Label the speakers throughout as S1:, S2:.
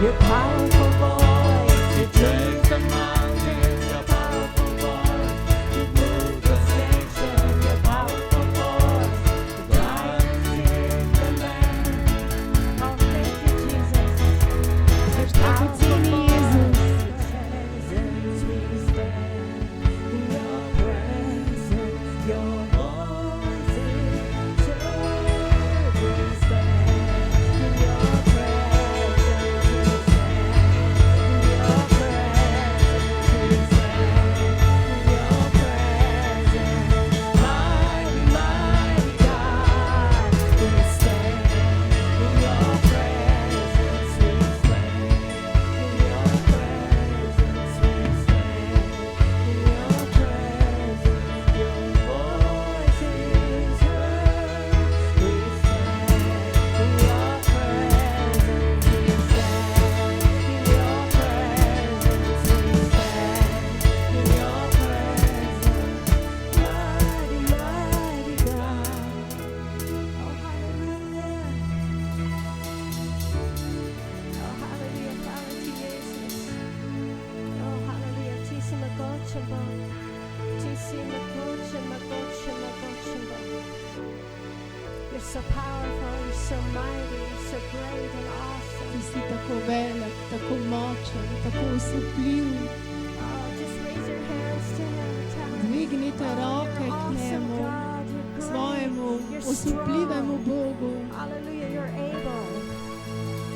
S1: Your powerful voice, it turns the mountains. Your powerful voice, you move the nation. Your powerful voice, lions in the land. Oh, thank you, Jesus. There's power in Jesus. Presence we stand. In your presence, your voice is heard. We stand in your presence. We stand in your presence. We stand in your presence. Mighty, mighty God. We stand in your presence. We stand in your presence. We stand in your presence. Your voice is heard. We stand in your presence. We stand in your presence. We stand in your presence. Mighty, mighty God. Oh, hallelujah. Oh, hallelujah. Father, to Jesus. Oh, hallelujah. Tisi magochamba. Tisi magochamba, magochamba, magochamba. You're so powerful. You're so mighty. You're so great and awesome.
S2: Ti si tako velik, tako močen, tako osupljiv.
S1: Oh, just raise your hands to Him and tell Him.
S2: Dvignite roke k
S1: Awesome
S2: njemu,
S1: God, you're great.
S2: svojemu
S1: You're
S2: osupljivemu
S1: strong.
S2: Bogu.
S1: Hallelujah. You're able.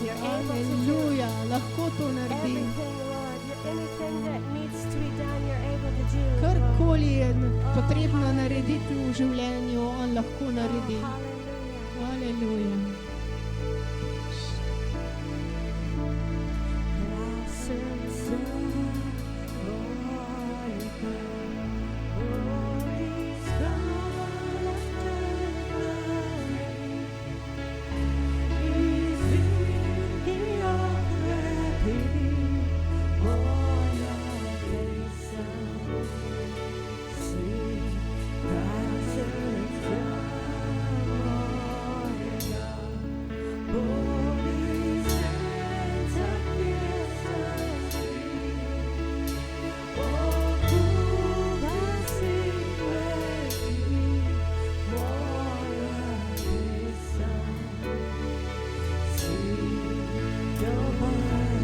S1: You're able to do
S2: Aleluja, lahko to naredi.
S1: everything, Lord. You're anything that needs to be done, you're able to do. Lord.
S2: Karkoli je potrebno narediti v življenju, on lahko naredi.
S1: Hallelujah.
S2: Aleluja.
S1: Awesome Son, Lord God, glory's God after glory. He's in your rapid, all your grace and sweet presence, Lord God. Holy Saints appears to see. Oh, who I see with thee, warrior is see your mercy.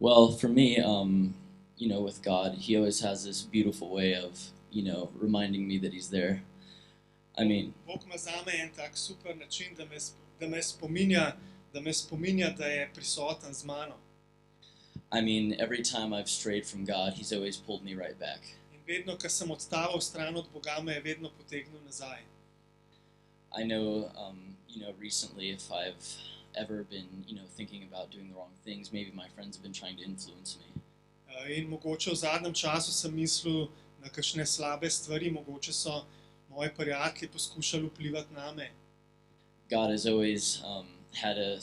S3: Well, for me, with God, He always has this beautiful way of, reminding me that He's there. I mean,
S4: Bog ima zame en tak super način, da me spominja, da je prisoten z mano.
S3: Every time I've strayed from God, He's always pulled me right back.
S4: In vedno, ko sem odstaval stran od Boga, me je vedno potegnil nazaj.
S3: I know, recently if I've ever been, thinking about doing the wrong things, maybe my friends have been trying to influence me.
S4: In mogoče v zadnjem času sem mislil na kakšne slabe stvari, mogoče so moji prijatelji poskušali vplivati name.
S3: God has always had a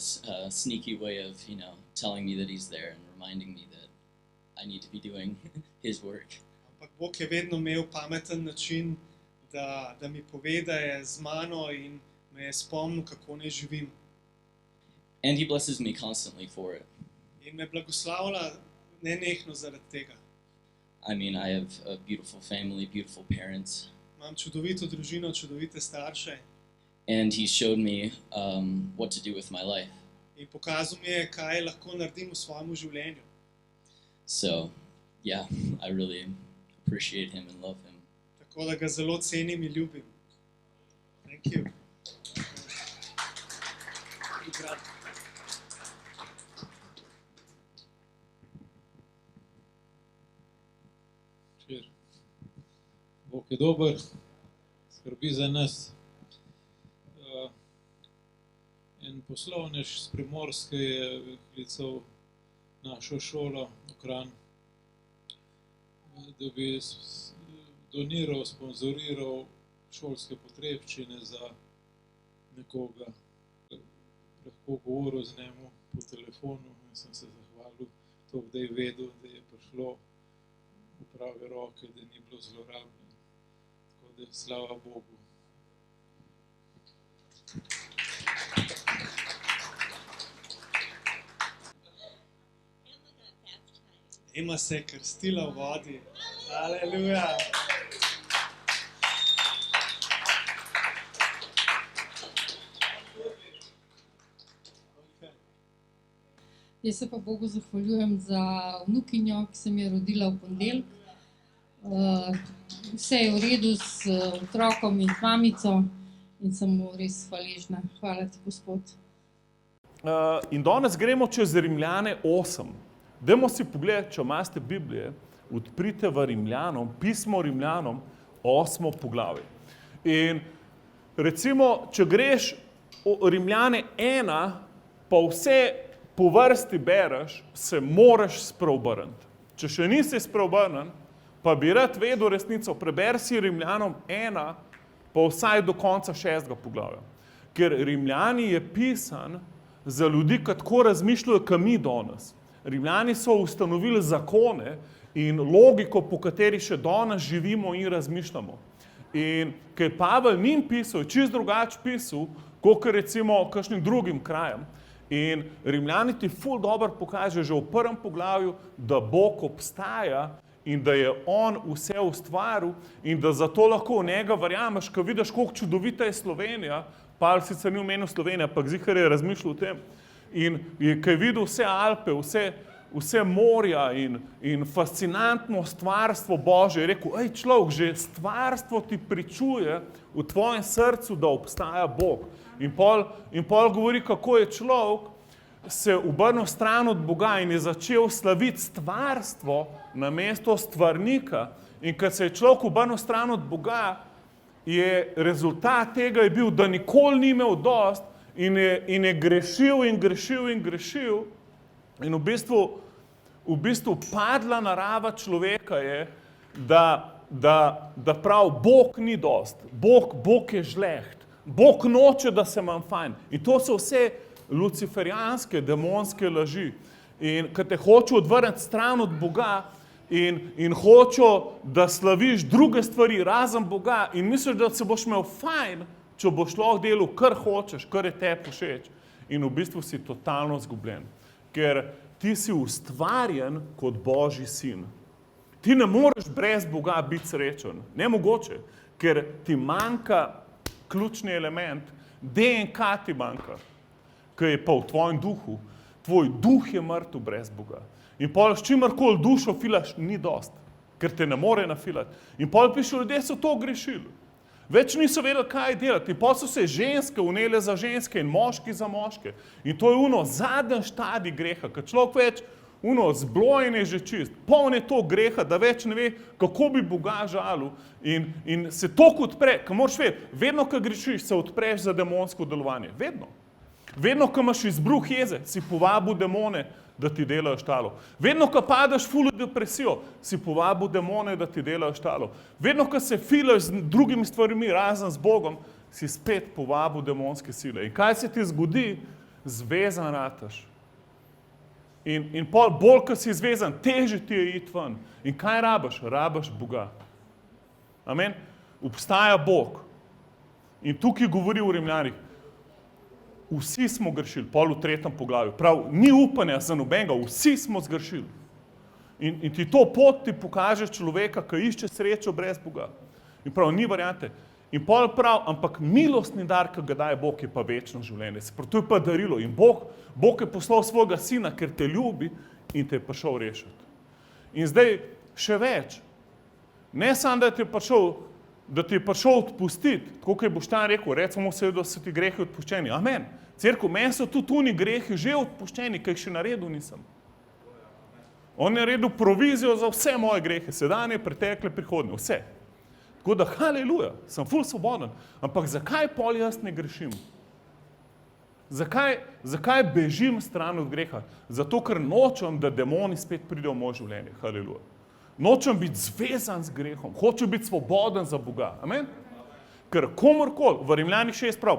S3: sneaky way of, telling me that He's there and reminding me that I need to be doing His work.
S4: Ampak Bog je vedno imel pameten način, da mi pove, da je z mano in me je spomnil, kako naj živim.
S3: And He blesses me constantly for it.
S4: In me blagoslavlja nenehno zaradi tega.
S3: I have a beautiful family, beautiful parents.
S4: Imam čudovito družino, čudovite starše.
S3: And He showed me what to do with my life.
S4: In pokazal mi je, kaj lahko naredim v svojem življenju.
S3: So, yeah, I really appreciate Him and love Him.
S4: Tako da ga zelo cenim in ljubim. Thank you.
S5: Bog je dober, skrbi za nas. En En poslovnež z Primorske je klical našo šolo v Kranj, da bi doniral, sponzoriral šolske potrebščine za nekoga. Lahko govoril z njemu po telefonu in sem se zahvalil, to, da je vedel, da je prišlo v prave roke, da ni bilo zlorabljeno. Tako da slava Bogu.
S4: Ema se je krstila v vodi. Aleluja.
S6: Jaz se pa Bogu zahvaljujem za vnukinjo, ki se mi je rodila v ponedeljek. Vse je v redu s otrokom in mamico in sem mu res hvaležna. Hvala ti, Gospod.
S7: In danes gremo čez Rimljane 8. Dajmo si pogledati, če imate Biblije, odprite v Rimljanom, pismo Rimljanom, 8. poglavje. In recimo, če greš v Rimljane 1, pa vse po vrsti bereš, se moraš spreobrniti. Če še nisi spreobrnen, pa bi rad vedel resnico, preber si Rimljanom 1, pa vsaj do konca 6. poglavja. Ker Rimljani je pisan za ljudi, ki tako razmišljajo, kot mi danes. Rimljani so ustanovili zakone in logiko, po kateri še danes živimo in razmišljamo. In ker Pavel njim pisal, je čisto drugače pisal, kot recimo kakšnim drugim krajem. In Rimljani ti ful dobro pokaže že v 1. poglavju, da Bog obstaja in da je on vse ustvaril in da zato lahko v njega verjameš, ko vidiš, koliko čudovita je Slovenija. Pavel sicer ni omenil Slovenije, ampak zihar je razmišljal o tem. In ko je videl vse Alpe, vse morja in fascinantno stvarstvo Božje, je rekel, ej človek, že stvarstvo ti pričuje v tvojem srcu, da obstaja Bog. In pol govori, kako je človek se obrnil stran od Boga in je začel slaviti stvarstvo namesto stvarnika. In ko se je človek obrnil stran od Boga, je rezultat tega je bil, da nikoli ni imel dost in je grešil in grešil in grešil. In v bistvu padla narava človeka je, da prav Bog ni dost, Bog je žleht, Bog noče, da se imam fajn. In to so vse luciferijanske, demonske laži. In ko te hočejo odvrniti stran od Boga in hočejo, da slaviš druge stvari razen Boga in misliš, da se boš imel fajn, če boš lahko delal, kar hočeš, kar je tebi všeč. In v bistvu si totalno izgubljen. Ker ti si ustvarjen kot Božji sin. Ti ne moreš brez Boga biti srečen. Nemogoče, ker ti manjka ključni element, DNK ti manjka, ki je pa v tvojem duhu. Tvoj duh je mrtev brez Boga. In pol s čimerkoli dušo filaš, ni dost, ker te ne more nafilati. In pol piše, ljudje so to grešili. Več niso vedeli, kaj delati. In pol so se ženske unele za ženske in moški za moške. In to je zadnji štadij greha, ker človek več zblojen je že čist. Poln je to greha, da več ne ve, kako bi Boga žalil. In se toliko odpre, ker moraš vedeti, vedno, ko grešiš, se odpreš za demonsko delovanje. Vedno. Vedno, ko imaš izbruh jeze, si povabil demone, da ti delajo štalo. Vedno, ko padeš ful v depresijo, si povabil demone, da ti delajo štalo. Vedno, ko se filaš z drugimi stvarmi, razen z Bogom, si spet povabil demonske sile. In kaj se ti zgodi? Zvezan rataš. In bolj, ko si zvezan, težje ti je iti ven. In kaj rabiš? Rabiš Boga. Amen? Obstaja Bog. In tukaj govori v Rimljanih, vsi smo grešili, pol v 3. poglavju. Prav, ni upanja za nobenega, vsi smo zgrešili. In ti to pot ti pokaže človeka, ki išče srečo brez Boga. In prav, ni variante. In pol prav, ampak milostni dar, ki ga daje Bog, je pa večno življenje. To je pa darilo. In Bog je poslal svojega sina, ker te ljubi in te je prišel rešiti. In zdaj še več. Ne samo, da ti je prišel odpustiti, tako kot je Boštjan rekel, recimo se, da so ti grehi odpuščeni. Amen. Cerkev, meni so tudi tuni grehi že odpuščeni, ki jih še naredil nisem. On je naredil provizijo za vse moje grehe, sedanje, pretekle, prihodnje, vse. Tako da, haleluja, sem ful svoboden. Ampak zakaj pol jaz ne grešim? Zakaj bežim stran od greha? Zato, ker nočem, da demoni spet pridejo v moje življenje. Haleluja. Nočem biti zvezan z grehom, hočem biti svoboden za Boga. Amen? Ker komorkoli, v Rimljanih 6 prav,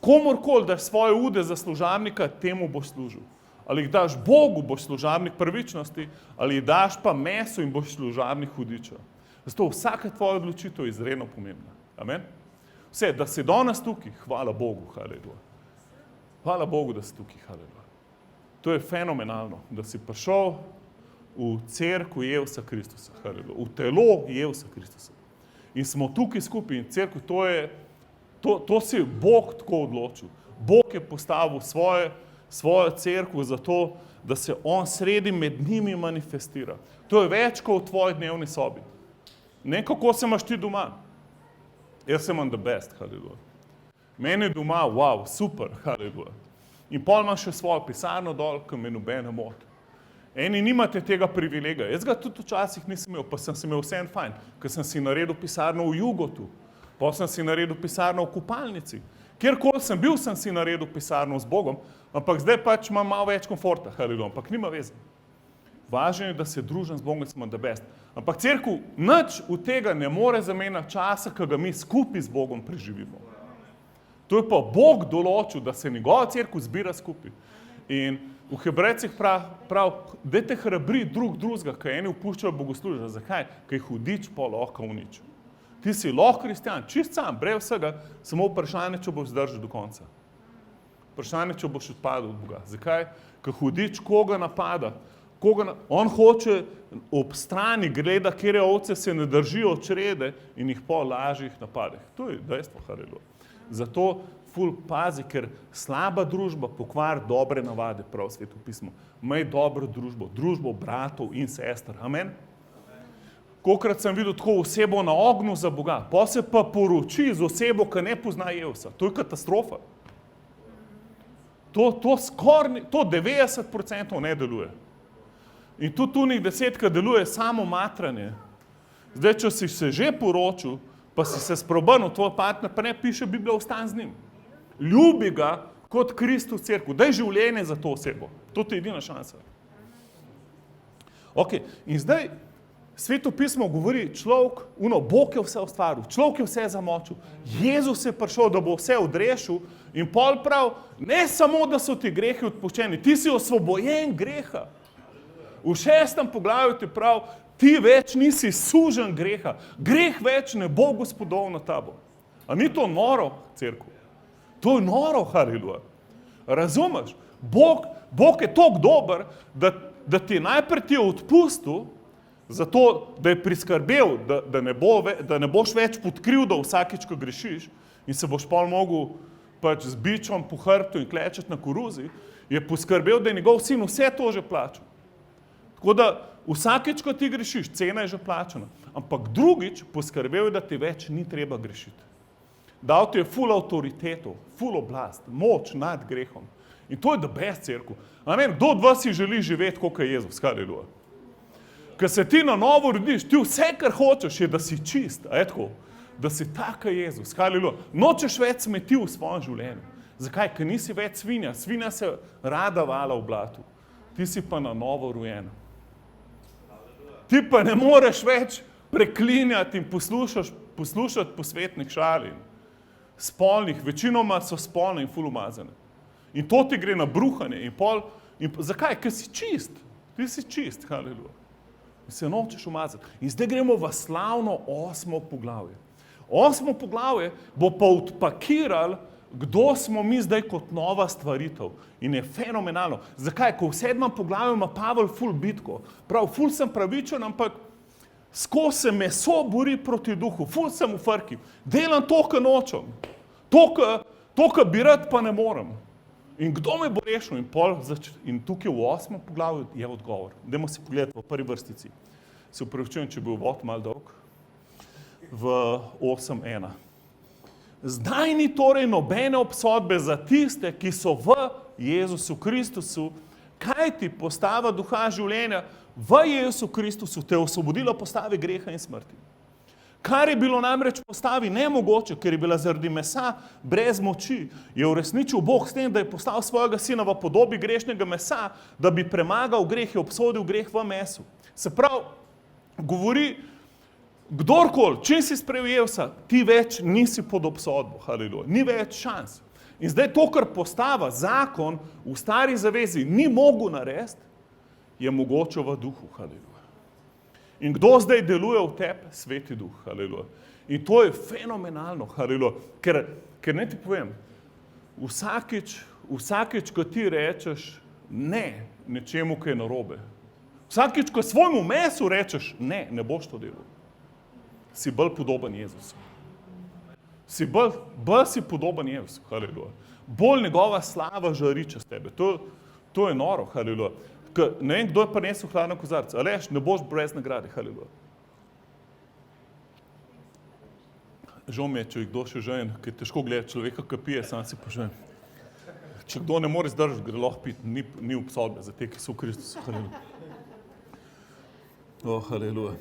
S7: komorkoli daš svoje ude za služabnika, temu boš služil. Ali jih daš Bogu, boš služabnik pravičnosti, ali jih daš pa mesu in boš služabnik hudiča. Zato vsaka tvoja odločitev je izredno pomembna. Amen? Vse, da si danes tukaj, hvala Bogu, haleluja. Hvala Bogu, da si tukaj, haleluja. To je fenomenalno, da si prišel v cerkev Jezusa Kristusa, haleluja. V telo Jezusa Kristusa. In smo tukaj skupaj in cerkev, to si Bog tako odločil. Bog je postavil svojo cerkev zato, da se on sredi med njimi manifestira. To je več kot v tvoji dnevni sobi. Ne kako se imaš ti doma. Jaz sem on the best, haleluja. Meni je doma, wow, super, haleluja. In pol imam še svojo pisarno dol, ki me nobene moti. Eni nimate tega privilegija. Jaz ga tudi včasih nisem imel, pa sem si imel vseeno fajn, ker sem si naredil pisarno v Jugotu, pa sem si naredil pisarno v Kopalnici. Kjerkoli sem bil, sem si naredil pisarno z Bogom, ampak zdaj pač imam malo več komforta, haleluja, ampak nima veze. Važno je, da se družim z Bogom, smo the best. Ampak cerkev nič od tega ne more zamenjati časa, ki ga mi skupaj z Bogom preživimo. To je pa Bog določil, da se njegova cerkev zbira skupaj. In v Hebrejcih prav, dajte hrabri drugega, ki eni opuščajo bogoslužja. Zakaj? Ker jih hudič pa lahko uniči. Ti si lahko kristjan, čist sam, brez vsega, samo vprašanje, če boš zdržal do konca. Vprašanje, če boš odpadel od Boga. Zakaj? Ker hudič koga napada. On hoče ob strani gleda, kjer ovce se ne držijo črede in jih po lažjih napadeh. To je dejstvo, haleluja. Zato ful pazi, ker slaba družba pokvari dobre navade, prav Sveto pismo. Imej dobro družbo, družbo bratov in sester. Amen? Kolikrat sem videl tako osebo na ognju za Boga, pa se pa poroči z osebo, ki ne pozna Jezusa. To je katastrofa. To 90% ne deluje. In tudi tunih 10, deluje samo matranje. Zdaj, če si se že poročil, pa si se sprobrnil tvoj partner, pa ne piše Biblija, ostan z njim. Ljubi ga kot Kristus cerkev. Daj življenje za to osebo. To je edina šansa. Ok, in zdaj Sveto pismo govori, Bog je vse ustvaril, človek je vse zamočil. Jezus je prišel, da bo vse odrešil in pol prav, ne samo, da so ti grehi odpuščeni, ti si osvobojen greha. V 6. poglavju ti prav, ti več nisi sužen greha. Greh več ne bo gospodov nad tabo. A ni to noro, cerkev? To je noro, haleluja. Razumeš? Bog je toliko dober, da ti najprej ti je odpustil, zato da je priskrbel, da ne boš več pod krivdo vsakič, ko grešiš in se boš pol mogel pač z bičom po hrbtu in klečeti na koruzi, je poskrbel, da je njegov sin vse to že plačal. Tako da vsakeč, ko ti grešiš, cena je že plačana. Ampak drugič poskrbel je, da ti več ni treba grešiti. Dal ti je ful avtoriteto, ful oblast, moč nad grehom. In to je the best cerkev. Amen, kdo od vas si želi živeti, kot je Jezus, haleluja. Ker se ti na novo rodiš, ti vse, kar hočeš, je, da si čist, da si taka Jezus, haleluja. Nočeš več smeti v svojem življenju. Zakaj? Ker nisi več svinja. Svinja se rada vala v blatu. Ti si pa na novo rojena. Ti pa ne moreš več preklinjati in poslušati posvetnih šalin. Spolnih, večinoma so spolne in ful umazane. In to ti gre na bruhanje. Zakaj? Ker si čist. Ti si čist, haleluja. In se nočeš umazati. In zdaj gremo v slavno 8. poglavje. 8. poglavje bo pa odpakiral, kdo smo mi zdaj kot nova stvaritev. In je fenomenalno. Zakaj? Ko v 7. poglavju ima Pavel ful bitko. Prav, ful sem pravičen, ampak skozi se meso bori proti duhu. Ful sem v frki. Delam to, kar nočem. To, kar bi rad, pa ne morem. In kdo me bo rešil? In tukaj v 8. poglavju je odgovor. Dajmo si pogledati v prvi vrstici. Se upravičujem, če bi uvod malo dolg. V 8.1. Zdaj ni torej nobene obsodbe za tiste, ki so v Jezusu Kristusu, kaj ti postava duha življenja v Jezusu Kristusu te osvobodila postave greha in smrti. Kar je bilo namreč postavi nemogoče, ker je bila zaradi mesa brez moči, je uresničil Bog s tem, da je poslal svojega sina v podobi grešnega mesa, da bi premagal greh in obsodil greh v mesu. Se pravi, govori, kdorkoli, če si sprejel Jezusa, ti več nisi pod obsodbo, haleluja, ni več šans. In zdaj to, kar postava zakon v stari zavezi ni mogel narediti, je mogoče v duhu, haleluja. In kdo zdaj deluje v tebi? Sveti duh, haleluja. In to je fenomenalno, haleluja. Ker ne ti povem, vsakič, ko ti rečeš ne nečemu, kaj je narobe, vsakič, ko svojemu mesu rečeš ne, ne boš to delal, si bolj podoben Jezusu. Si bolj si podoben Jezusu, haleluja. Bolj njegova slava žari čez tebe. To je noro, haleluja. Ne vem, kdo je prinesel hladen kozarec. Aleš, ne boš brez nagrade, haleluja. Žal mi je, če kdo še žen, ker je težko gledati človeka, ki pije, sam si pa žen. Če kdo ne more zdržati, gre lahko piti, ni obsodbe za te, ki so v Kristusu, haleluja. O, haleluja.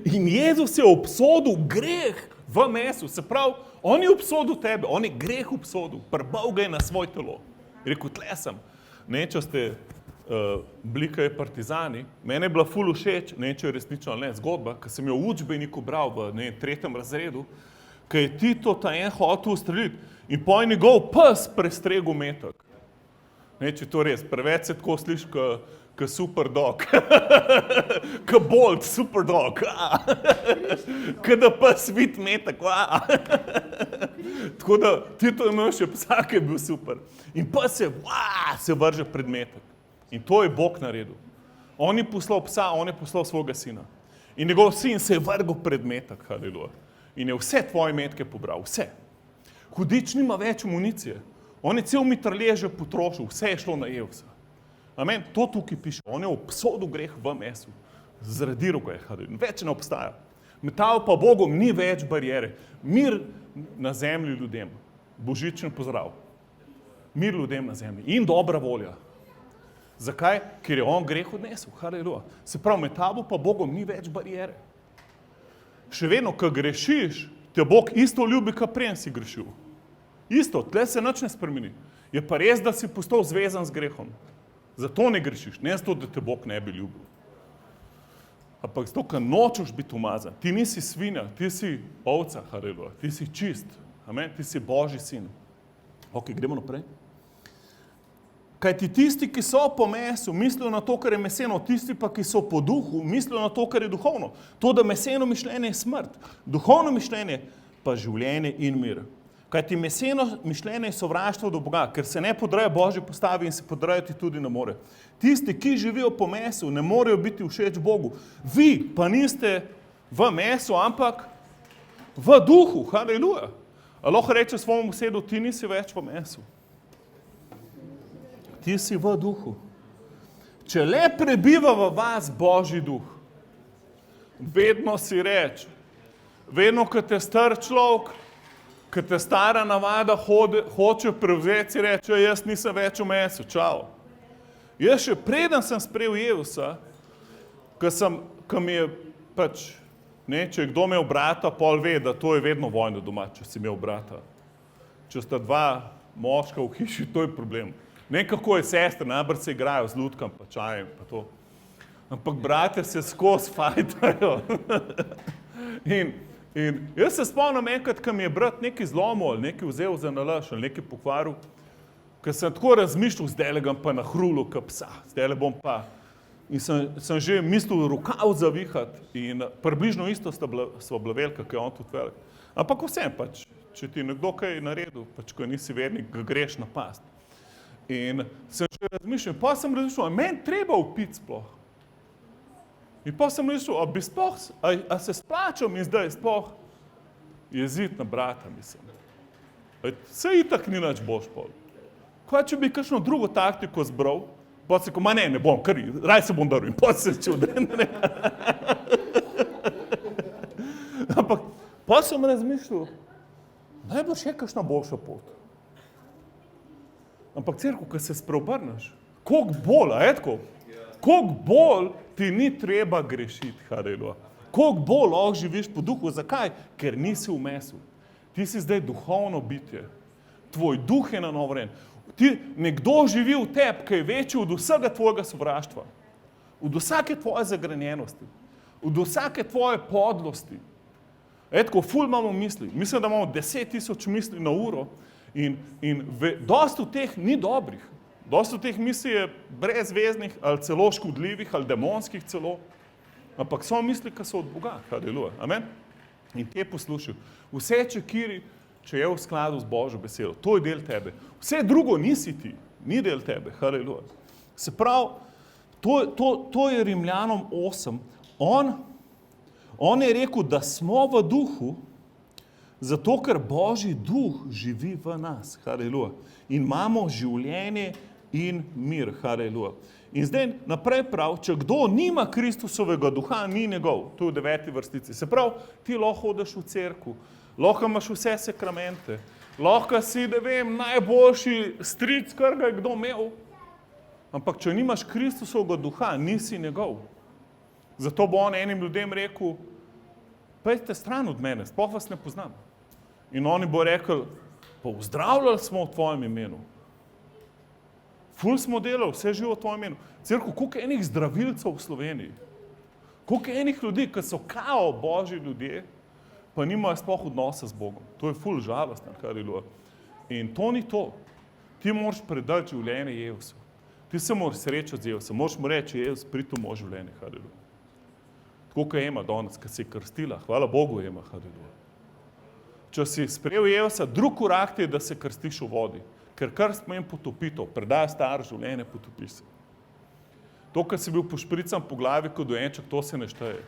S7: In Jezus je obsodil greh v mesu, se pravi, on je obsodil tebe, on je greh obsodil, prbal ga je na svoj telo. Rekel, tle sem. Ne, če ste bili kaj partizani, mene je bila ful všeč, ne, če je resnično ali ne, zgodba, ko sem jo v učbeniku bral v 3. razredu, ko je Tito ta en hotel ustreliti in po je njegov pes prestregel metek. Ne, če to res, preveč se tako sliši, kot super dog, kot Bolt, super dog, kot da pes vidi metek. Tako da Tito je imel še psa, ki je bil super. In pes se vrže pred metek. In to je Bog naredil. On je poslal psa, on je poslal svojega sina. In njegov sin se je vrgel pred metek, haleluja. In je vse tvoje metke pobral, vse. Hudič nima več municije. On je cel mitraljež potrošil, vse je šlo na Jezusa. Amen, to tukaj piše. On je obsodil greh v mesu. Zradiral ga je, haleluja. Več ne obstaja. Metal pa Bogom ni več barijere. Mir na zemlji ljudem. Božičen pozdrav. Mir ljudem na zemlji. In dobra volja. Zakaj? Ker je on greh odnesel, haleluja. Se pravi, med tabo pa Bogom ni več barijere. Še vedno, ko grešiš, te Bog isto ljubi, kot prej si grešil. Isto, tle se nič ne spremeni. Je pa res, da si postal zvezan z grehom. Zato ne grešiš, ne zato, da te Bog ne bi ljubil. Ampak zato, ker nočeš biti umazan. Ti nisi svinja, ti si ovca, haleluja. Ti si čist, amen, ti si Božji sin. Ok, gremo naprej. Kajti tisti, ki so po mesu, mislijo na to, kar je meseno, tisti pa, ki so po duhu, mislijo na to, kar je duhovno. To, da meseno mišljenje je smrt, duhovno mišljenje pa življenje in mir. Kajti meseno mišljenje je sovraštvo do Boga, ker se ne podreja Božji postavi in se podrejati tudi ne more. Tisti, ki živijo po mesu, ne morejo biti všeč Bogu. Vi pa niste v mesu, ampak v duhu, haleluja. A lahko reče svojemu sosedu, ti nisi več v mesu. Ti si v duhu. Če le prebiva v vas Božji duh, vedno si reč, vedno, ko te star človek, ko te stara navada hoče prevzeti, si reče, jaz nisem več v mesu, čau. Jaz še preden sem sprejel Jezusa, ko mi je pač, ne, če je kdo imel brata, pol ve, da to je vedno vojna doma, če si imel brata. Če sta dva moška v hiši, to je problem. Ne kako je sestre, najbrž se igrajo z lutkam, pa čajem, pa to. Ampak brate se skozi fajtajo. In jaz se spomnim enkrat, ko mi je brat nekaj zlomil, ali nekaj vzel za nalaž, ali nekaj pokvaril, ker sem tako razmišljal, zdajle ga pa nahrulil kot psa, zdajle bom pa. In sem že mislil rokav zavihati in približno isto sva bila velika, kot je on tudi velik. Ampak vsem pač, če ti nekdo kaj naredil, pač ko nisi vernik, ga greš napast. In sem še razmišljal, pa sem razmišljal, meni treba upiti sploh. In pa sem razmišljal, a se splačam in zdaj sploh jeziti na brata, mislim. Saj itak ni nič boš pol. Kaj, če bi kakšno drugo taktiko zbral, pa se rekel, ne bom, kar raj se bom daril. In pa se čudil, ne. Ampak pa sem razmišljal, najbrž je kakšna boljša pot. Ampak cerkev, ko se spreobrneš, koliko bolj, a je tako? Koliko bolj ti ni treba grešiti, haleluja. Koliko bolj lahko živiš po duhu. Zakaj? Ker nisi v mesu. Ti si zdaj duhovno bitje. Tvoj duh je na novo narejen. Nekdo živi v tebi, ki je večji od vsega tvojega sovraštva. Od vsake tvoje zagrenjenosti. Od vsake tvoje podlosti. Tako, ful imamo misli. Mislim, da imamo 10,000 misli na uro in dosti od teh ni dobrih. Dosti od teh misli je brezveznih ali celo škodljivih ali demonskih celo. Ampak so misli, ki so od Boga. Haleluja. Amen? In te poslušaj. Vse čekiri, če je v skladu z Božjo besedo, to je del tebe. Vse drugo nisi ti, ni del tebe. Haleluja. Se pravi, to je Rimljanom 8. On je rekel, da smo v duhu, zato ker Božji duh živi v nas. Haleluja. In imamo življenje in mir. Haleluja. In zdaj naprej prav, če kdo nima Kristusovega duha, ni njegov. To je v 9. vrstici. Se pravi, ti lahko hodiš v cerkev, lahko imaš vse sakramente, lahko si, ne vem, najboljši stric, kar ga je kdo imel. Ampak če nimaš Kristusovega duha, nisi njegov. Zato bo on enim ljudem rekel, pojdite stran od mene, sploh vas ne poznam. In oni bo rekel, pozdravljali smo v tvojem imenu. Ful smo delali, vse živo v tvojem imenu. Cerkev, koliko enih zdravilcev v Sloveniji, koliko enih ljudi, ki so kao Božji ljudje, pa nimajo sploh odnosa z Bogom. To je ful žalostno, haleluja. In to ni to. Ti moraš predati življenje Jezusu. Ti se moraš srečati z Jezusom. Moraš mu reči, Jezus, pridi v moje življenje, haleluja. Tako kot Ema danes, ki se je krstila. Hvala Bogu, Ema, haleluja. Če si sprejel Jezusa, drug korak ti je, da se krstiš v vodi. Ker krst pomeni potopitev, predaj staro življenje, potopiš se. To, kar si bil pošprican po glavi kot dojenček, to se ne šteje.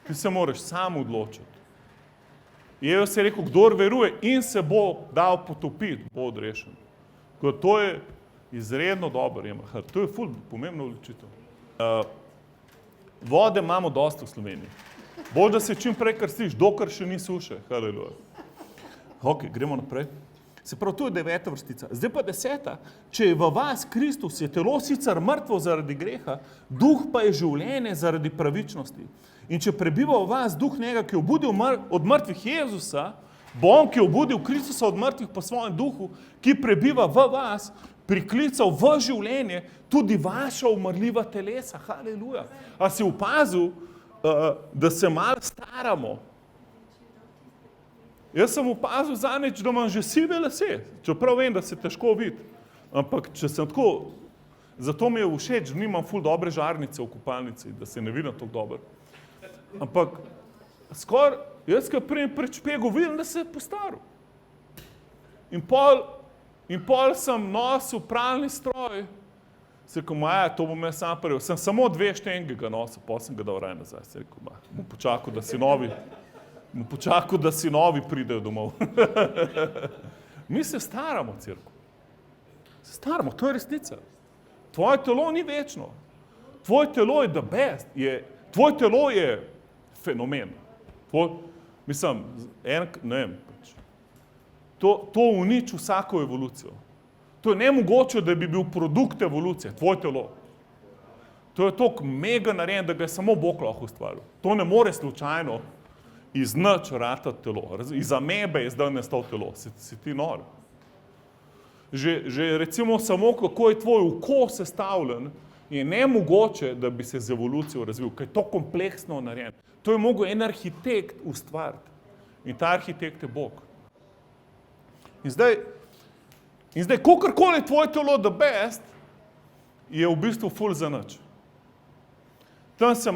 S7: Ti se moraš sam odločiti. Jezus je rekel, kdor veruje in se bo dal potopiti, bo odrešen. To je izredno dobro, to je ful pomembna odločitev. Vode imamo dosti v Sloveniji. Bolj, da se čim prej krstiš, dokler še ni suše. Haleluja. Ok, gremo naprej. Se pravi, to je 9. vrstica. Zdaj pa 10. Če je v vas Kristus, je telo sicer mrtvo zaradi greha, duh pa je življenje zaradi pravičnosti. In če prebiva v vas duh njega, ki je obudil od mrtvih Jezusa, bo on, ki je obudil Kristusa od mrtvih po svojem duhu, ki prebiva v vas, priklical v življenje tudi vaša umrljiva telesa. Haleluja. A si opazil, da se malo staramo? Jaz sem opazil zadnjič, da imam že sive lase, čeprav vem, da se težko vidi. Ampak če sem tako, zato mi je všeč, da nimam ful dobre žarnice v kopalnici, da se ne vidim tako dobro. Ampak jaz ko prijem pred špego, vidim, da se je postaral. In pol sem nosil pralni stroj, se rekel, to bom jaz sam prejel. Sem samo 2 štenge ga nosil, pol sem ga dal raj nazaj. Se rekel, bom počakal, da si novi pridejo domov. Mi se staramo, cerkev. Se staramo, to je resnica. Tvoje telo ni večno. Tvoje telo je the best. Tvoje telo je fenomen. To uniči vsako evolucijo. To je nemogoče, da bi bil produkt evolucije, tvoje telo. To je toliko mega narejen, da ga je samo Bog lahko ustvaril. To ne more slučajno iz nič ratati telo. Iz amebe je zdaj nastal telo. Si ti nor. Že recimo samo, kako je tvoj oko sestavljen, je nemogoče, da bi se z evolucijo razvil, ker je to kompleksno narejen. To je mogel en arhitekt ustvariti. In ta arhitekt je Bog. In zdaj, kakorkoli je tvoje telo the best, je v bistvu ful za nič. Tam se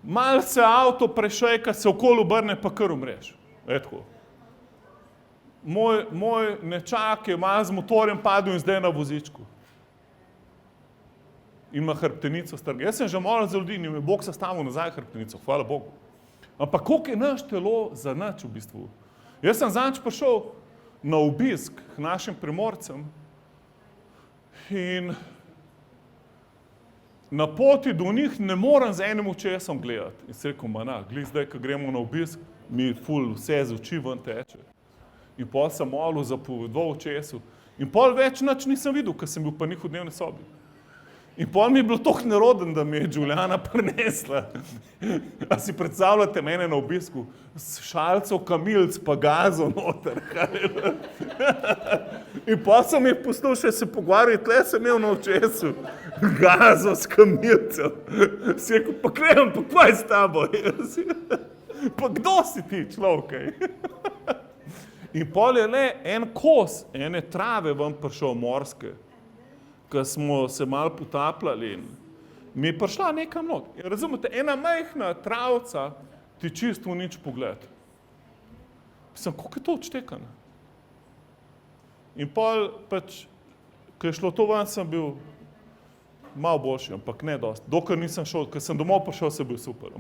S7: mal se avto prešejka, se okoli obrne, pa kar umreš. Tako. Moj nečak je malo z motorjem padel in zdaj na vozičku. Ima hrbtenico strga. Jaz sem že malo za ljudi in mi je Bog sestavil nazaj hrbtenico, hvala Bogu. Ampak koliko je naš telo za nič v bistvu? Jaz sem zadnjič prišel na obisk k našim Primorcem in na poti do njih ne morem z enim očesom gledati. In se rekel, glej zdaj, ko gremo na obisk, mi ful vse z oči ven teče. In pol sem molil zapovedoval očesu. In pol več nič nisem videl, ker sem bil pa njih v dnevni sobi. In pol mi je bilo tako neroden, da mi je Julijana prinesla. A si predstavljate mene na obisku s šalco, kamilc pa gazo noter. In pa sem jih poslušal se pogovarjati, tle sem imel na očesu gazo s kamilcem. Si rekel, pa Klemen, pa kaj s tabo? Pa kdo si ti človek? In pol je le en kos, ene trave ven prišel morske, ko smo se malo potapljali in mi je prišla nekam not. Razumete, ena majhna travca ti čisto nič pogled. Mislim, koliko je to odštekano? In pol pač, ko je šlo to ven, sem bil malo boljši, ampak ne dosti. Dokler nisem šel, ko sem domov prišel, sem bil super.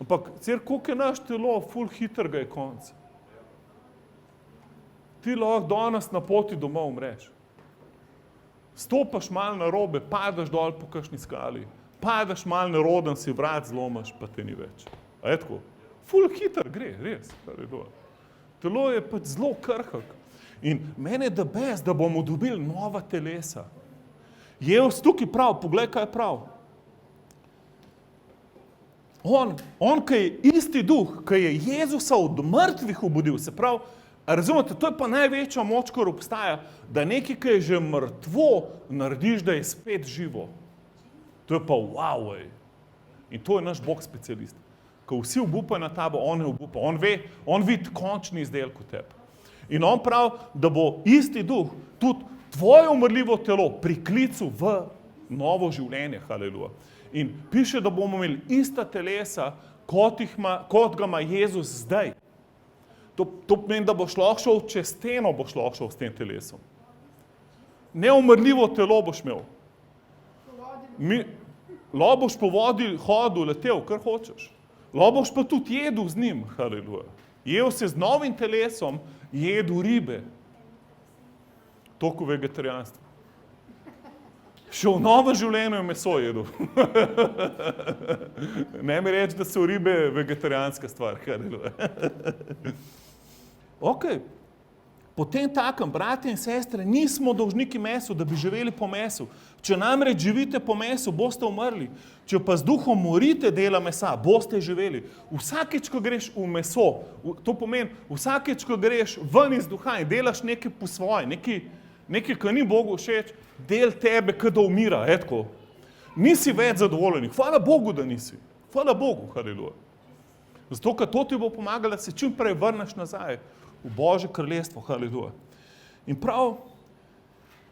S7: Ampak koliko je naš telo, ful hitrega je konc. Ti lahko danes na poti domov umreš. Stopaš malo na robe, padaš dol po kakšni skali, padaš malo neroden, si vrat zlomaš, pa te ni več. A je tako? Ful hiter gre, res. Telo je pač zelo krhek. In mene je best, da bomo dobili nova telesa. Jezus tukaj prav, poglej, kaj je prav. On, ki je isti duh, ki je Jezusa od mrtvih obudil, se pravi, razumete, to je pa največja moč, kar obstaja, da nekaj, ki je že mrtvo, narediš, da je spet živo. To je pa wow, ej. In to je naš Bog specialist. Ko vsi obupajo na tabo, on ne obupa. On vidi končni izdelek v tebi. In on pravi, da bo isti duh tudi tvoje umrljivo telo priklical v novo življenje, haleluja. In piše, da bomo imeli ista telesa, kot ga ima Jezus zdaj. To pomeni, da boš lahko šel čez steno, boš lahko šel s tem telesom. Neumrljivo telo boš imel. Lahko boš po vodi hodil, letel, kar hočeš. Lahko boš pa tudi jedel z njim, haleluja. Jedel se z novim telesom, jedel ribe. Toliko vegetarijanstva. Še v novem življenju je meso jedel. Ne mi reči, da so ribe vegetarijanska stvar, haleluja. Ok, potem takem, bratje in sestre, nismo dolžniki mesu, da bi živeli po mesu. Če namreč živite po mesu, boste umrli. Če pa z duhom morite dela mesa, boste živeli. Vsakeč, ko greš v meso, to pomeni, vsakeč, ko greš ven iz duha in delaš nekaj po svoje, nekaj, kar ni Bogu všeč, del tebe, kada umira, etko. Nisi več zadovoljen. Hvala Bogu, da nisi. Hvala Bogu, haleluja. Zato, ker to ti bo pomagalo, da se čim prej vrneš nazaj v Božje kraljestvo, haleluja. In prav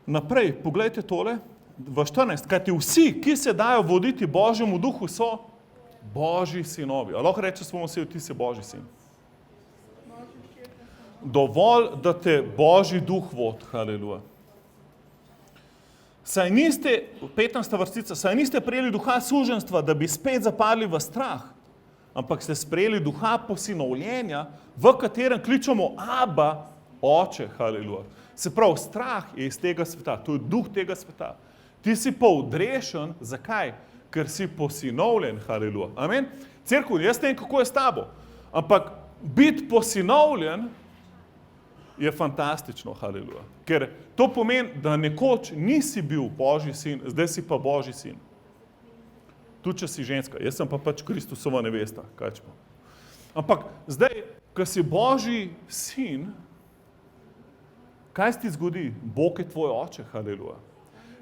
S7: naprej, poglejte tole, v 14, kajti vsi, ki se dajo voditi Božjemu duhu, so Božji sinovi. A lahko reče svojemu sinu, ti si Božji sin. Dovolj, da te Božji duh vodi, haleluja. Saj niste, 15. vrstica, saj niste prejeli duha suženjstva, da bi spet zapadli v strah, ampak ste sprejeli duha posinovljenja, v katerem kličemo Aba, Oče, haleluja. Se pravi, strah je iz tega sveta, to je duh tega sveta. Ti si pa odrešen, zakaj? Ker si posinovljen, haleluja. Amen? Cerkev, jaz ne vem, kako je s tabo, ampak biti posinovljen je fantastično, haleluja. Ker to pomeni, da nekoč nisi bil Božji sin, zdaj si pa Božji sin. Tudi, če si ženska. Jaz sem pa pač Kristusova nevesta. Kaj pa? Ampak zdaj, ko si Božji sin, kaj se ti zgodi? Bog je tvoj oče, haleluja.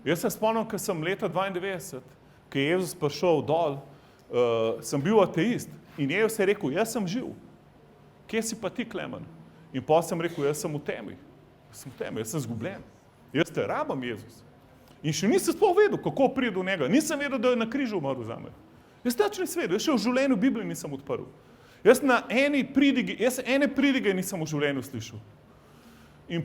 S7: Jaz se spomnim, ko sem leta 92, ko je Jezus prišel dol, sem bil ateist in Jezus je rekel, jaz sem živ. Kje si pa ti, Klemen? In pa sem rekel, jaz sem v temi. Jaz sem zgubljen. Jaz te rabam, Jezus. In še nisem sploh vedel, kako pride do njega. Nisem vedel, da je na križu umrl za me. Jaz nič nisem vedel, jaz še v življenju Biblije nisem odprl. Jaz ene pridige nisem v življenju slišal. In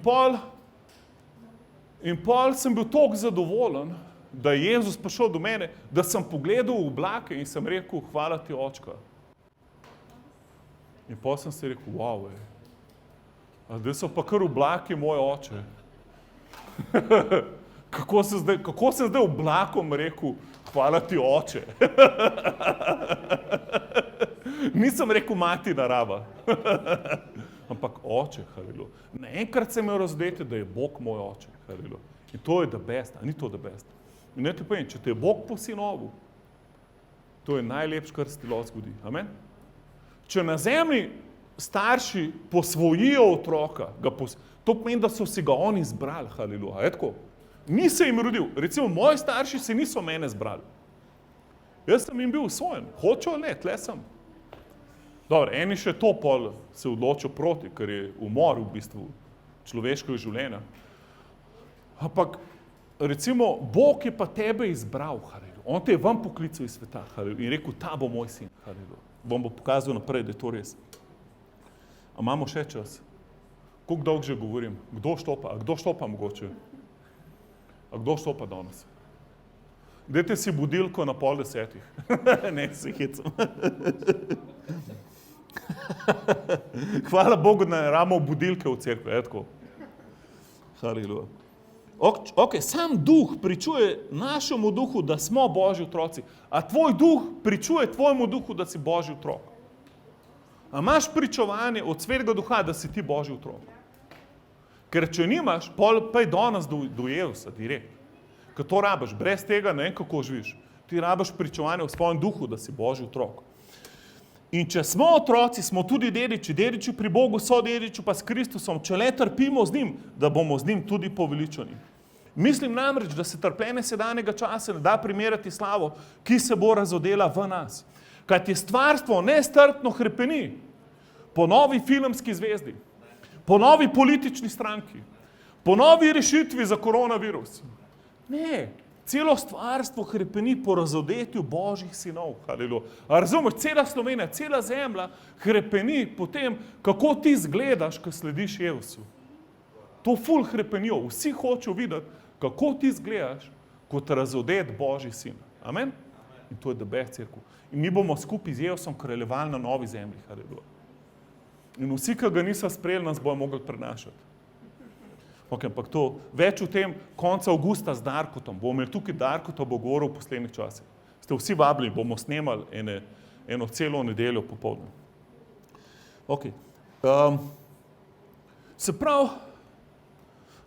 S7: pol sem bil toliko zadovoljen, da je Jezus prišel do mene, da sem pogledal v oblake in sem rekel, hvala ti, očka. In pol sem si rekel, wow, zdaj so pa kar oblaki moj oče. Kako sem zdaj oblakom rekel, hvala ti, oče. Nisem rekel mati narava, ampak oče, haleluja. Naenkrat se me razdete, da je Bog moj oče, haleluja. In to je the best, a ni to the best. In ne te povem, če te je Bog posinoval, to je najlepše, kar se ti lahko zgodi. Amen? Če na zemlji starši posvojijo otroka, to pomeni, da so si ga oni izbrali, haleluja. Je tako? Ni se jim rodil. Recimo, moji starši se niso mene izbrali. Jaz sem jim bil usojen. Hočejo ne, tle sem. Dobro, eni še to pol se odločijo proti, ker je umor v bistvu človeškega življenja. Ampak, recimo, Bog je pa tebe izbral, haleluja. On te je ven poklical iz sveta, haleluja. In rekel, ta bo moj sin, haleluja. Bom bo pokazal naprej, da je to res. A imamo še čas? Koliko dolgo že govorim? Kdo štopa? A kdo štopa mogoče? A kdo štopa danes? Dajte si budilko na 9:30. Ne, se hecam. Hvala Bogu, da ne rabimo budilke v cerkvi, je tako. Haleluja. Ok, sam duh pričuje našemu duhu, da smo Božji otroci, a tvoj duh pričuje tvojemu duhu, da si Božji otrok. A imaš pričovanje od Svetega Duha, da si ti Božji otrok? Ker če nimaš, pa je danes dojel se direkt. Ker to rabiš, brez tega ne vem, kako živiš. Ti rabiš pričovanje v svojem duhu, da si Božji otrok. In če smo otroci, smo tudi dediči. Dediči pri Bogu so dediči pa s Kristusom. Če le trpimo z njim, da bomo z njim tudi poveličani. Mislim namreč, da se trpljenje sedanjega časa ne da primerjati slavo, ki se bo razodela v nas. Kajti stvarstvo nestrpno hrepeni po novi filmski zvezdi, po novi politični stranki, po novi rešitvi za koronavirus. Ne, celo stvarstvo hrepeni po razodetju Božjih sinov. Haleluja. A razumeš, cela Slovenija, cela zemlja hrepeni po tem, kako ti izgledaš, ko slediš Jezusu. To ful hrepenijo. Vsi hočejo videti, kako ti izgledaš kot razodet Božji sin. Amen? In to je the best cerkev. In mi bomo skupaj z Jezusom kraljevali na novi zemlji. Haleluja. In vsi, ki ga niso sprejeli, nas bojo mogli prenašati. Okay, ampak to, več v tem konca avgusta z Darkotom. Bomo imeli tukaj Darkota, bo govoril v poslednjih časih. Ste vsi vabili, bomo snemali eno celo nedeljo popoldne. Okay. Se pravi,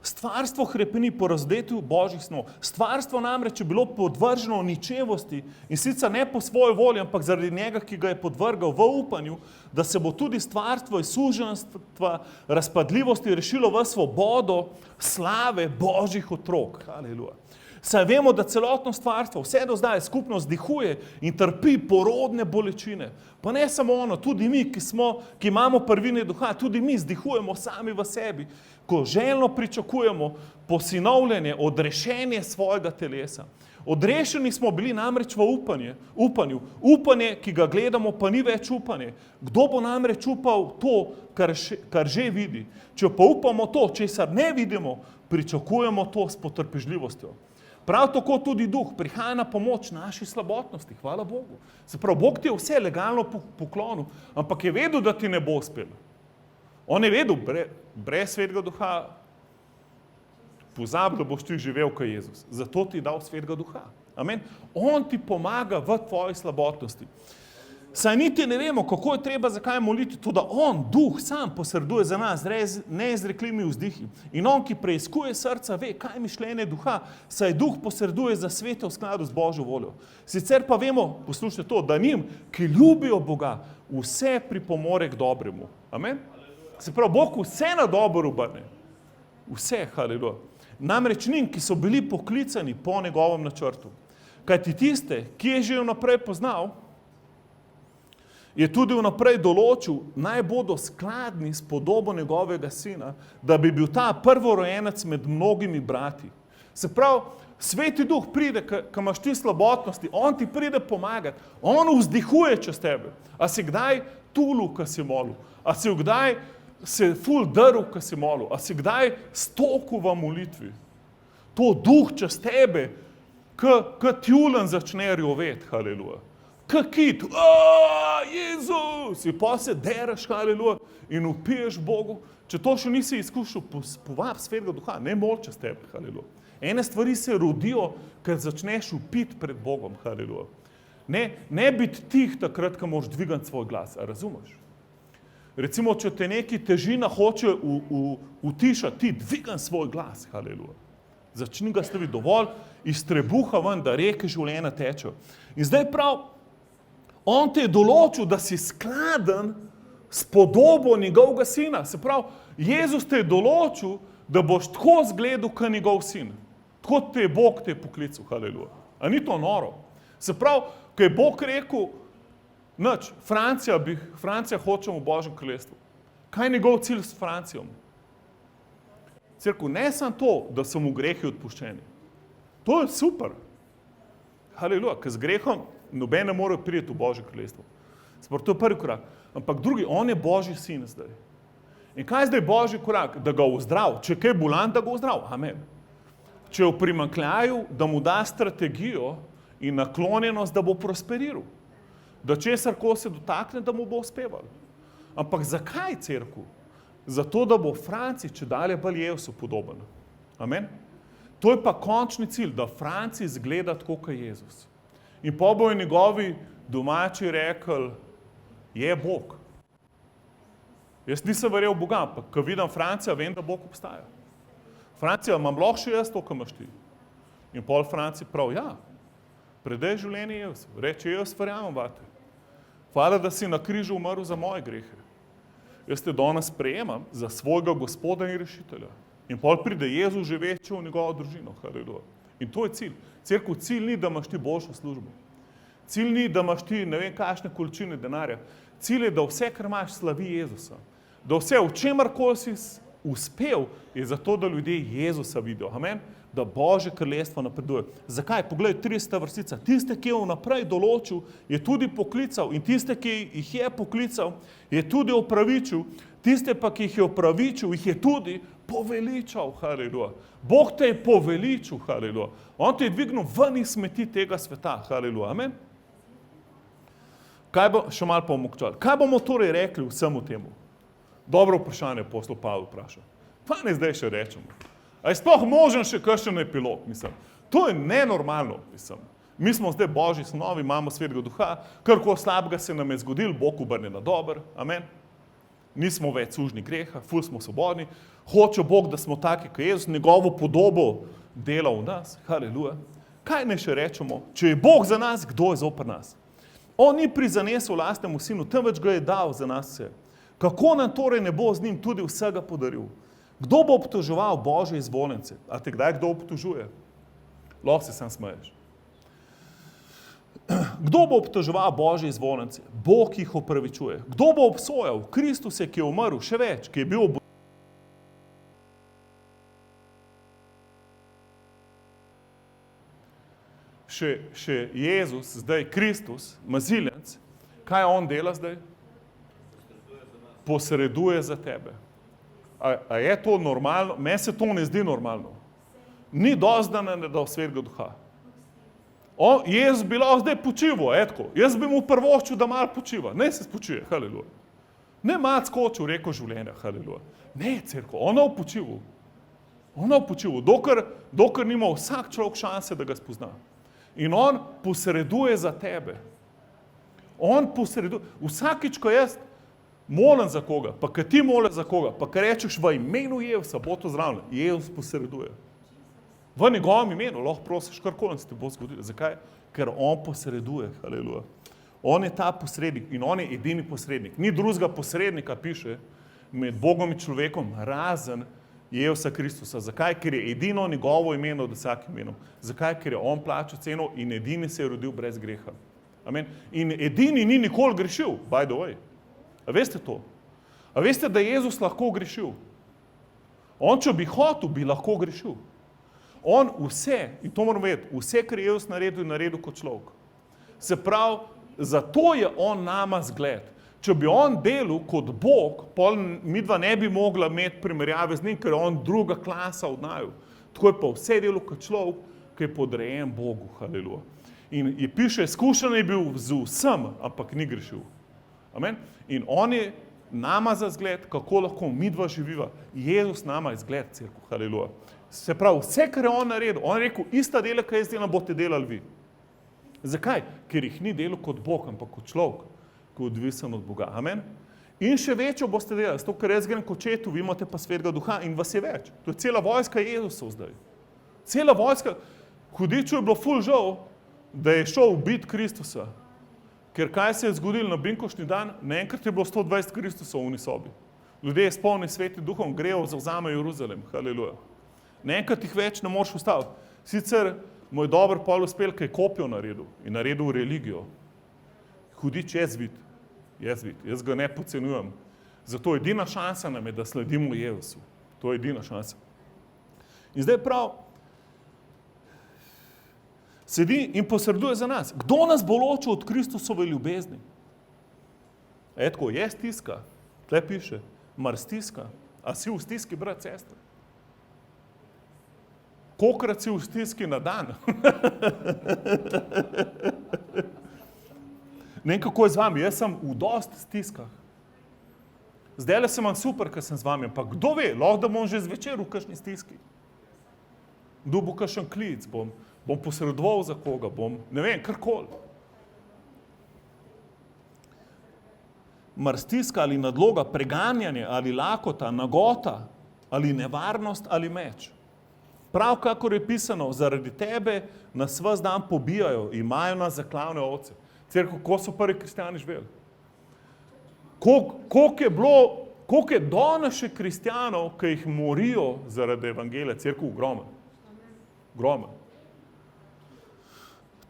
S7: stvarstvo hrepeni po razdetju Božjih snov. Stvarstvo namreč je bilo podvrženo ničevosti in sicer ne po svoji volji, ampak zaradi njega, ki ga je podvrgal v upanju, da se bo tudi stvarstvo iz suženjstva, razpadljivosti rešilo v svobodo slave Božjih otrok. Haleluja. Saj vemo, da celotno stvarstvo vse do zdaj skupno vzdihuje in trpi porodne bolečine. Pa ne samo ono, tudi mi, ki imamo prvine duha, tudi mi vzdihujemo sami v sebi, ko željno pričakujemo posinovljenje, odrešenje svojega telesa. Odrešeni smo bili namreč v upanju. Upanje, ki ga gledamo, pa ni več upanje. Kdo bo namreč upal to, kar že vidi? Če pa upamo to, česar ne vidimo, pričakujemo to s potrpežljivostjo. Prav tako tudi duh prihaja na pomoč naši slabotnosti, hvala Bogu. Se pravi, Bog ti je vse legalno poklonil, ampak je vedel, da ti ne bo uspelo. On je vedel, brez Svetega Duha, pozabi, da boš ti živel kot Jezus. Zato ti je dal Svetega Duha. Amen. On ti pomaga v tvoji slabotnosti. Saj niti ne vemo, kako je treba, zakaj moliti, to da on, duh, sam posreduje za nas neizrekljivimi vzdihi. In on, ki preiskuje srca, ve, kaj je mišljenje duha, saj duh posreduje za svete v skladu z Božjo voljo. Sicer pa vemo, poslušajte to, da njim, ki ljubijo Boga, vse pripomore k dobremu. Amen? Se pravi, Bog vse na dobro obrne. Vse, haleluja. Namreč njim, ki so bili poklicani po njegovem načrtu. Kajti tiste, ki je že vnaprej poznal, je tudi vnaprej določil, naj bodo skladni s podobo njegovega sina, da bi bil ta prvorojenec med mnogimi brati. Se pravi, Sveti Duh pride, ko imaš ti slabotnosti, on ti pride pomagati, on vzdihuje čez tebe. A si kdaj tulil, ko si molil? A si kdaj se ful drl, ko si molil? A si kdaj stokil v molitvi? To Duh čez tebe, ko tjulen začne rjovet, haleluja. Kakit, Jezus, in pa se deraš, haleluja, in upiješ Bogu. Če to še nisi izkušal, povab Svetega Duha, ne mol čez tebe, haleluja. Ene stvari se rodijo, ker začneš upiti pred Bogom, haleluja. Ne biti tih takrat, ko moraš dvigati svoj glas, a razumeš? Recimo, če te neki težina hoče utišati, ti dvigam svoj glas, haleluja. Začni ga slaviti dovolj, iz trebuha ven, da reke življenja tečejo. In zdaj prav, on te je določil, da si skladen s podobo njegovega sina. Se pravi, Jezus te je določil, da boš tako zgledal, kot njegov sin. Tako te je Bog te poklical, haleluja. A ni to noro? Se pravi, ko je Bog rekel, nič, Francija hoče v Božjem kraljestvu. Kaj je njegov cilj s Francijom? Cerkev, ne samo to, da so mu grehi odpuščeni. To je super. Haleluja, ker z grehom noben ne more priti v Božje kraljestvo. To je prvi korak. Ampak drugi, on je Božji sin zdaj. In kaj je zdaj Božji korak? Da ga ozdrav. Če kaj bolan, da ga ozdrav. Amen. Če je v primanjkljaju, da mu da strategijo in naklonjenost, da bo prosperiral. Da česar ko se dotakne, da mu bo uspeval. Ampak zakaj cerkev? Zato, da bo Franci čedalje bolj Jezusu podoben. Amen. To je pa končni cilj, da Franci izgleda tako, kot Jezus. In pa bojo njegovi domači rekli, je Bog. Jaz nisem verjel v Boga, ampak ko vidim Francija, vem, da Bog obstaja. Francija, imam lahko še jaz to, kar imaš ti. In pol Franci prav, ja, predaj življenje Jezus. Reče, jaz verjamem vate. Hvala, da si na križu umrl za moje grehe. Jaz te danes sprejemam za svojega Gospoda in rešitelja. In pol pride Jezus živeči v njegovo družino. Haleluja. In to je cilj. Cerkev, cilj ni, da imaš ti boljšo službo. Cilj ni, da imaš ti ne vem kakšne količine denarja. Cilj je, da vse, kar imaš, slavi Jezusa. Da vse, v čemarkoli si uspel, je zato, da ljudje Jezusa vidijo. Amen? Da Božje kraljestvo napreduje. Zakaj? Poglej, 30. vrstica. Tiste, ki je vnaprej določil, je tudi poklical. In tiste, ki jih je poklical, je tudi opravičil. Tiste pa, ki jih je opravičil, jih je tudi poveličal. Haleluja. Bog te je poveličil. Haleluja. On te je dvignil ven iz smeti tega sveta. Haleluja. Amen? Še malo pa omokčali. Kaj bomo torej rekli vsemu temu? Dobro vprašanje, apostol Pavel vpraša. Pa ne zdaj še rečemo. A je sploh možen še kakšen epilog? Mislim, to je nenormalno. Mislim. Mi smo zdaj Božji sinovi, imamo Svetega Duha, karkoli slabega se nam je zgodil, Bog obrne na dober. Amen. Nismo več sužnji greha, ful smo svobodni. Hoče Bog, da smo taki, kot Jezus, njegovo podobo dela v nas. Haleluja. Kaj ne še rečemo? Če je Bog za nas, kdo je zoper nas? On ni prizanesel lastnemu sinu, temveč ga je dal za nas vse. Kako nam torej ne bo z njim tudi vsega podaril? Kdo bo obtoževal Božje izvoljence? A te kdaj kdo obtožuje? Lahko se sam smeješ. Kdo bo obtoževal Božje izvoljence? Bog jih opravičuje. Kdo bo obsojal? Kristus je, ki je umrl, še več, ki je bil še Jezus, zdaj Kristus, maziljenc, kaj on dela zdaj? Posreduje za tebe. A je to normalno? Meni se to ne zdi normalno. Ni dosti, da ne dal Svetega Duha. Jezus bi lahko zdaj počival, etko. Jaz bi mu prvoščil, da malo počiva. Ne se spočije, haleluja. Ne malo skočil reko življenja, haleluja. Ne, cerko, on je počival. On je počival, dokler nima vsak človek šanse, da ga spozna. In on posreduje za tebe. On posreduje. Vsakič, ko jaz molim za koga, pa kad ti moliš za koga, pa kad rečeš v imenu Jezusa, bo to zdravljeno. Jezus posreduje. V njegovem imenu lahko prosiš, karkoli se ti bo zgodilo. Zakaj? Ker on posreduje. Haleluja. On je ta posrednik in on je edini posrednik. Ni drugega posrednika, piše, med Bogom in človekom, razen Jezusa Kristusa. Zakaj? Ker je edino njegovo ime nad vsakim imenom. Zakaj? Ker je on plačal ceno in edini se je rodil brez greha. Amen. In edini ni nikoli grešil, by the way. A veste to? A veste, da je Jezus lahko grešil? On, če bi hotel, bi lahko grešil. On vse, in to moram vedeti, vse, kar je Jezus naredil kot človek. Se pravi, zato je on nama zgled. Če bi on delal kot Bog, pol midva ne bi mogla imeti primerjave z njim, ker je on druga klasa od naju. Tako je pa vse delal kot človek, ki je podrejen Bogu. Haleluja. In je piše, izkušen je bil z vsem, ampak ni grešil. Amen. In on je nama za zgled, kako lahko midva živiva. Jezus nama je zgled, cerkev. Haleluja. Se pravi, vse, kar je on naredil, on je rekel, ista dela, kaj jaz delam, boste delali vi. Zakaj? Ker jih ni delal kot Bog, ampak kot človek, ki je odvisen od Boga. Amen. In še večjo boste delali, zato ker jaz grem k očetu, vi imate pa Svetega Duha in vas je več. To je cela vojska Jezusov zdaj. Cela vojska, hudiču je bilo ful žal, da je šel ubiti Kristusa. Ker kaj se je zgodilo na binkošnji dan? Naenkrat je bilo 120 Kristusov v uni sobi. Ljudje spolni Svetim Duhom grejo, zavzamejo Jeruzalem. Haleluja. Naenkrat jih več ne moreš ustaviti. Sicer mu je dober pol uspel, kaj je kopijo naredil in naredil religijo. Hudič je zvit. Jaz ga ne podcenjujem. Zato edina šansa nam je, da sledimo Jezusu. To je edina šansa. In zdaj prav, sedi in posreduje za nas. Kdo nas bo ločil od Kristusove ljubezni? Tako, je stiska. Tle piše, mar stiska. A si v stiski, brat, sestra? Kolikrat si v stiski na dan? Ne vem, kako je z vami, jaz sem v dost stiskah. Zdajle sem vam super, ker sem z vami, ampak kdo ve, lahko da bom že zvečer v kakšni stiski. Dobil kakšen klic, bom posredoval za koga, ne vem, karkoli. Mar stiska ali nadloga, preganjanje ali lakota, nagota ali nevarnost ali meč. Prav kakor je pisano, zaradi tebe nas ves dan pobijajo, imajo nas za klavne ovce. Cerkev, ko so prvi kristjani živeli? Koliko je danes še kristjanov, ki jih morijo zaradi evangelija, cerkev ogromen. Ogromen.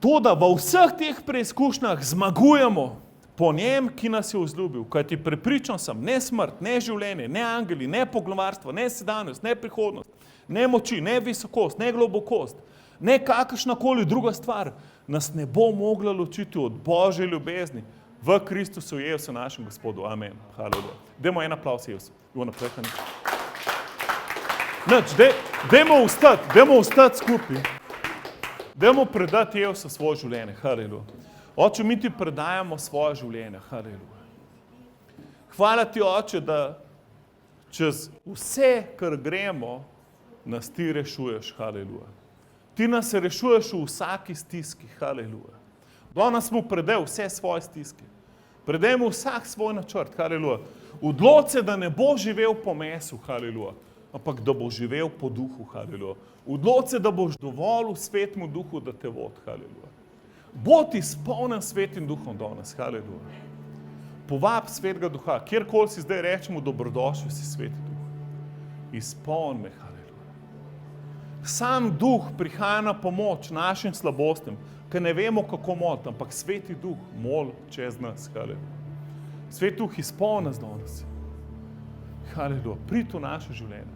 S7: To, da v vseh teh preizkušnjah zmagujemo po njem, ki nas je vzljubil, kajti prepričan sem, ne smrt, ne življenje, ne angeli, ne poglavarstvo, ne sedanjost, ne prihodnost, ne moči, ne visokost, ne globokost, ne kakršnakoli druga stvar nas ne bo mogla ločiti od Božje ljubezni v Kristusu Jezusu našem Gospodu. Amen. Haleluja. Dajmo en aplavz Jezusu. Dajmo ustati skupaj. Dajmo predati Jezusu svoje življenje. Haleluja. Oče, mi ti predajamo svoje življenje. Haleluja. Hvala ti, Oče, da čez vse, kar gremo, nas ti rešuješ. Haleluja. Ti nas rešuješ v vsaki stiski. Haleluja. Danes smo predel vse svoje stiske. Predajmo vsak svoj načrt. Haleluja. Odloči se, da ne bo živel po mesu. Haleluja. Ampak da bo živel po duhu. Haleluja. Odloči se, da boš dovolil Svetemu Duhu, da te vodi. Haleluja. Bodi izpolnjen Svetim Duhom danes. Haleluja. Povab Svetega Duha. Kjerkoli si zdaj rečemo, dobrodošli si Sveti Duh. Izpolni me. Haleluja. Sam Duh prihaja na pomoč našim slabostim, ker ne vemo, kako moliti, ampak Sveti Duh moli čez nas. Haleluja. Sveti Duh izpolni nas danes. Haleluja. Pridi v naše življenje.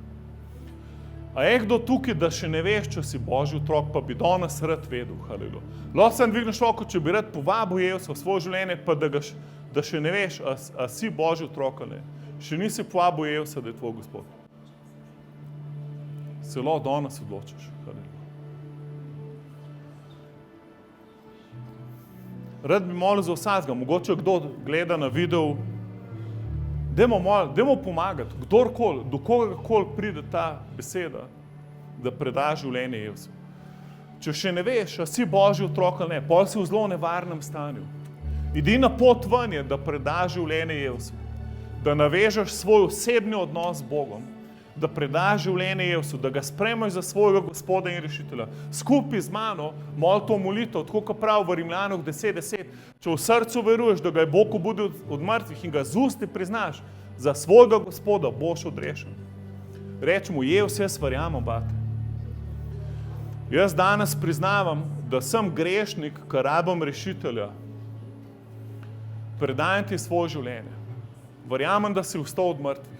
S7: A je kdo tukaj, da še ne veš, če si Božji otrok, pa bi danes rad vedel? Haleluja. Lahko sem dvigneš roko, če bi rad povabil Jezusa v svoje življenje, pa da še ne veš, a si Božji otrok ali ne. Še nisi povabil Jezusa, da je tvoj Gospod. Se lahko danes odločiš. Haleluja. Rad bi molil za vsakega, mogoče kdo gleda na video, dajmo pomagati, kdorkoli, do kogarkoli pride ta beseda, da preda življenje Jezusu. Če še ne veš, a si Božji otrok ali ne, pol si v zelo nevarnem stanju. Edina pot ven je, da preda življenje Jezusu, da navežeš svoj osebni odnos z Bogom, da predaš življenje Jezusu, da ga sprejmeš za svojega Gospoda in rešitelja. Skupaj z mano moli to molitev, tako kot pravi v Rimljanih 10:10. Če v srcu veruješ, da ga je Bog obudil od mrtvih in ga z usti priznaš za svojega Gospoda, boš odrešen. Reč mu, Jezus, jaz verjamem, bate. Jaz danes priznavam, da sem grešnik, ker rabim rešitelja. Predajam ti svoje življenje. Verjamem, da si vstal od mrtvih,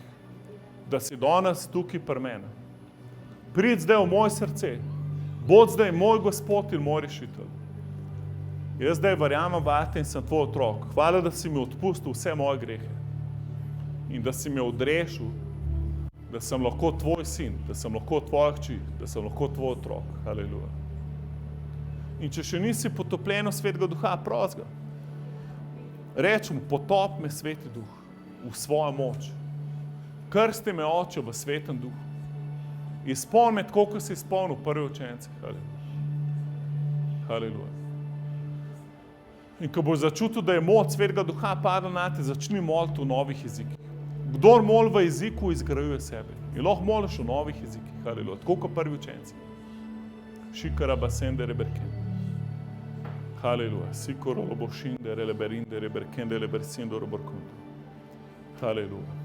S7: da si danes tukaj pri mene. Pridi zdaj v moje srce, bod zdaj moj Gospod in moj rešitelj. Jaz zdaj verjamem, bate, in sem tvoj otrok. Hvala, da si mi odpustil vse moje grehe in da si me odrešil, da sem lahko tvoj sin, da sem lahko tvoja hči, da sem lahko tvoj otrok. Haleluja. In če še nisi potopljen v Svetega Duha, prosi ga. Reči mu, potop me, Sveti Duh, v svojo moč. Krsti me, Oče, v Svetem Duhu. Izpolni me tako, kot si izpolnil prvi učenci. Haleluja. In ko boš začutil, da je moč Svetega Duha padla na te, začni moliti v novih jezikih. Kdor moli v jeziku, izgrajuje sebe. In lahko moliš v novih jezikih. Haleluja. Tako kot prvi učenci. Šikara basende reberken. Haleluja. Sikoro lobošinde releberinde reberkende lebersindo roborkundu. Haleluja.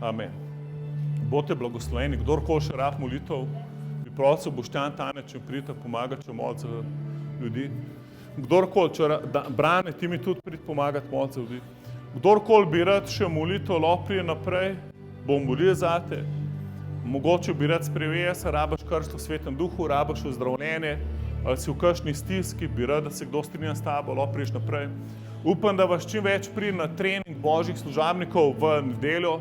S7: Amen. Bote blagosloveni, kdorkoli še rab molitev, bi prosil Boštjan Taneč in priti pomagati, če moliti za ljudi. Kdorkoli, če Brane, ti mi tudi priti pomagati moliti za ljudi. Kdorkoli bi rad še molitev, lahko prije naprej, bom molil zate. Mogoče bi rad sprejel, rabaš krsto v Svetem Duhu, rabaš ozdravljenje, ali si v kakšni stiski, bi rad, da se kdo strinja s tabo, lahko priješ naprej. Upam, da vas čim več pride na trening božjih služabnikov v nedeljo.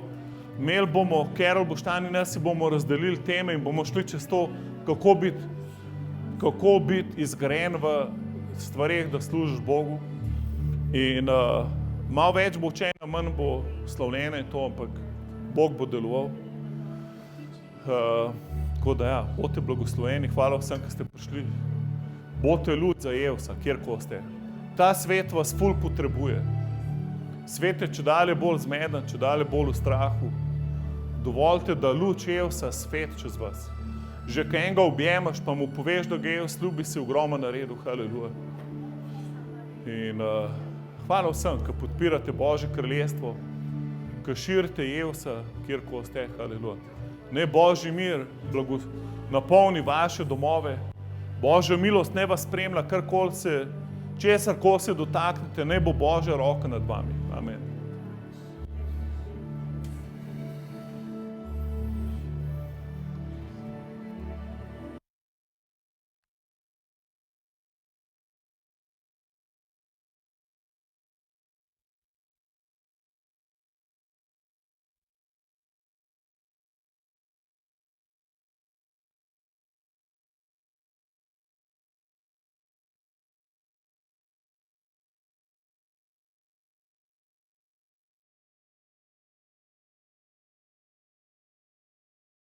S7: Imeli bomo, Carol Boštjan in jaz si bomo razdelili teme in bomo šli čez to, kako biti izgrajen v stvareh, da služiš Bogu. In malo več bo učenja, manj bo slavljenje in to, ampak Bog bo deloval. Tako da ja, bote blagosloveni, hvala vsem, ki ste prišli. Bote ljud za Evsa, kjerkoli ste. Ta svet vas ful potrebuje. Svet je čedalje bolj zmeden, čedalje bolj v strahu. Dovolite, da luč Evsa svet čez vas. Že ko enega objemaš, pa mu poveš, da ga Evs ljubi, si ogromno naredil, haleluja. In hvala vsem, ki podpirate Božje kraljestvo, ki širite Evsa, kjerkoli ste, haleluja. Naj Božji mir napolni vaše domove, Božja milost naj vas spremlja, česarkoli se dotaknete, naj bo Božja roka nad vami.